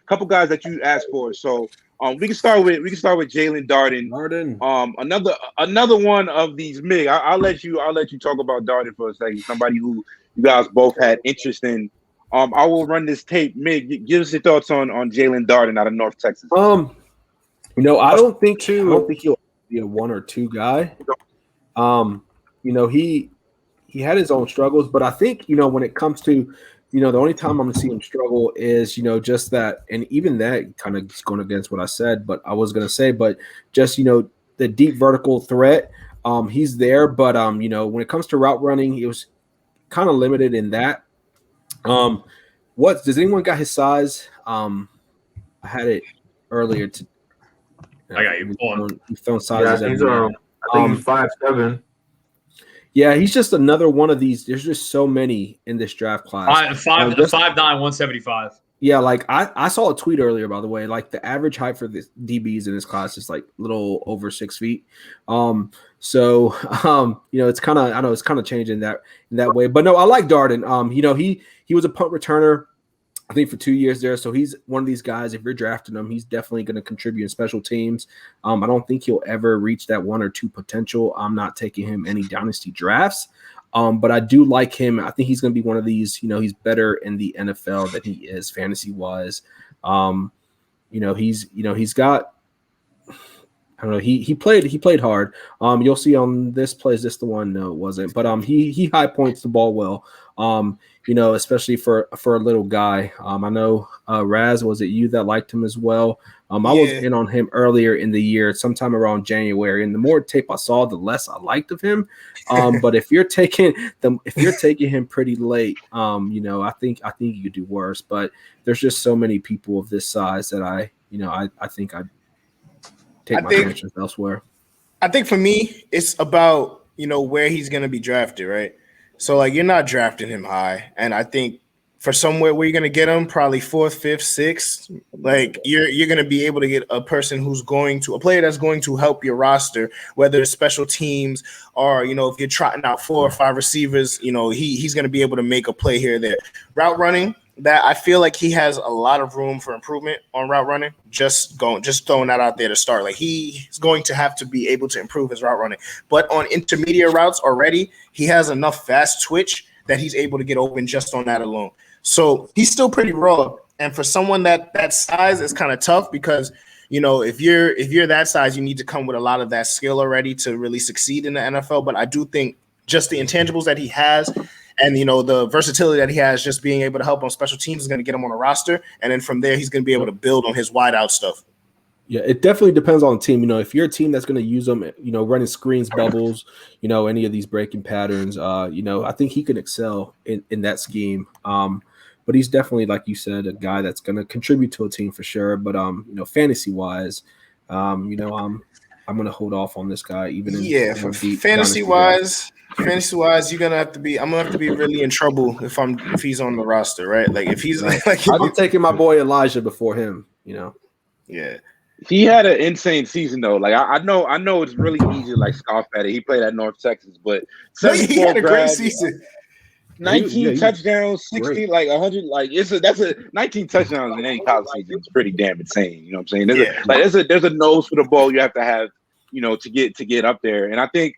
couple guys that you asked for. So we can start with Jaelon Darden. Darden. Another one of these Mig. I'll let you talk about Darden for a second. Somebody who you guys both had interest in. I will run this tape. Mig, give us your thoughts on Jaelon Darden out of North Texas. I don't think he'll be a 1 or 2 guy. He had his own struggles, but I think when it comes to the only time I'm gonna see him struggle is just that, and even that kind of going against what I said, but I was gonna say, but just the deep vertical threat, he's there, but when it comes to route running, he was kind of limited in that. What does anyone got his size? I had it earlier. I got you. You found sizes. I think he's 5'7". Yeah, he's just another one of these. There's just so many in this draft class. 5'9", 175. Yeah, like I saw a tweet earlier, by the way. Like the average height for the DBs in this class is like a little over 6 feet. It's kind of, I know it's kind of changing in that way. But no, I like Darden. He was a punt returner, I think, for 2 years there. So he's one of these guys. If you're drafting him, he's definitely going to contribute in special teams. I don't think he'll ever reach that 1 or 2 potential. I'm not taking him any dynasty drafts. But I do like him. I think he's going to be one of these, he's better in the NFL than he is fantasy wise. He's got, I don't know. He played hard. You'll see on this play. Is this the one? No, it wasn't. But he high points the ball well. Especially for a little guy. I know Raz, was it you that liked him as well? I was in on him earlier in the year, sometime around January. And the more tape I saw, the less I liked of him. But if you're taking him pretty late, I think you could do worse. But there's just so many people of this size that I think I'd take my chances elsewhere. I think for me, it's about where he's going to be drafted, right? So like you're not drafting him high, and I think for somewhere where you're going to get him, probably 4th, 5th, 6th, like you're going to be able to get a person a player that's going to help your roster, whether it's special teams or if you're trotting out 4 or 5 receivers, he's going to be able to make a play here or there. Route running, that I feel like he has a lot of room for improvement on route running. Just throwing that out there to start. Like he's going to have to be able to improve his route running. But on intermediate routes already, he has enough fast twitch that he's able to get open just on that alone. So he's still pretty raw. And for someone that size, it's kind of tough because if you're that size, you need to come with a lot of that skill already to really succeed in the NFL. But I do think just the intangibles that he has and, the versatility that he has, just being able to help on special teams is going to get him on a roster. And then from there, he's going to be able to build on his wide out stuff. Yeah, it definitely depends on the team. If you're a team that's going to use them, running screens, bubbles, any of these breaking patterns, I think he can excel in that scheme. But he's definitely, like you said, a guy that's going to contribute to a team for sure. But, fantasy wise, I'm going to hold off on this guy. For fantasy wise, I'm gonna have to be really in trouble if he's on the roster, right? Like if he's like I'd be taking my boy Elijah before him, Yeah. He had an insane season though. Like I know it's really easy to like scoff at it. He played at North Texas, but he had a great season. 19 touchdowns, 60, great. Like 100, like that's a 19 touchdowns in any college season. It's pretty damn insane. You know what I'm saying? There's a nose for the ball you have to have, to get up there. And I think